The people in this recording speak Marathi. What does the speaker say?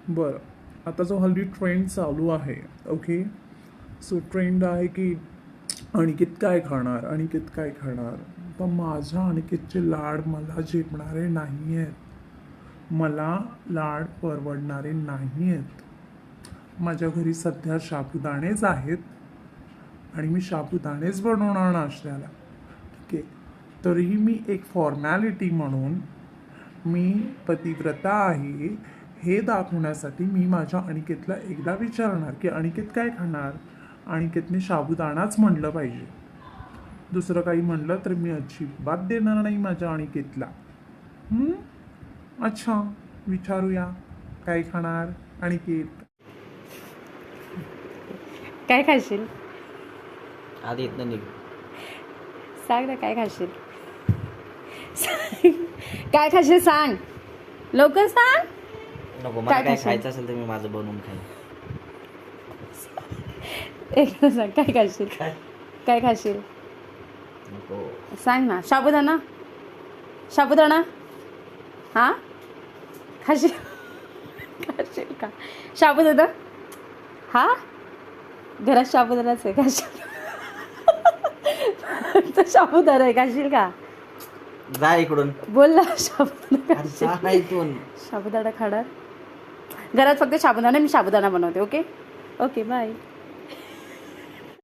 बरं, आता जो हल्ली ट्रेंड चालू आहे, ओके, सो ट्रेंड आहे की अनिकेत काय खाणार, अनिकेत काय खाणार. तर माझ्या अनिकेतचे लाड मला झेपणारे नाही आहेत, मला लाड परवडणारे नाही आहेत. माझ्या घरी सध्या साबुदाणेच आहेत आणि मी साबुदाणेच बनवणार नाश्त्याला, ठीक आहे. तरीही मी एक फॉर्मॅलिटी म्हणून मी पतिव्रता आहे हे दाखवण्यासाठी मी माझ्या अनिकेतला एकदा विचारणार की अनिकेत काय खाणार. अनिकेतने साबुदाणाच म्हणलं पाहिजे, दुसरं काही म्हणलं तर मी अजिबात देणार नाही माझ्या अनिकेतला. अच्छा, विचारूया काय खाणार अनिकेत. काय खाशील? आधी इथनं निघ. सांग ना काय खाशील. काय खाशील सांग, लवकर सांग. नको, मला काय काय खाशील? खायचं असेल तर मी माझं बनवून खाईन. एकदा सांग काय खाशील. काय खाशील नको. सांग ना. साबुदाणा, साबुदाणा. हां खाशील, खाशील का साबुदाणा? हा, घरात साबुदाणाच आहे. खाशील तर साबुदाणा आहे, खाशील का? जा इकडून. बोल ना. साबुदाणा अरे जा खाशील? इथून. साबुदाणा खाणार. घरात फक्त साबुदाणा, मी साबुदाणा बनवते. Okay okay, bye.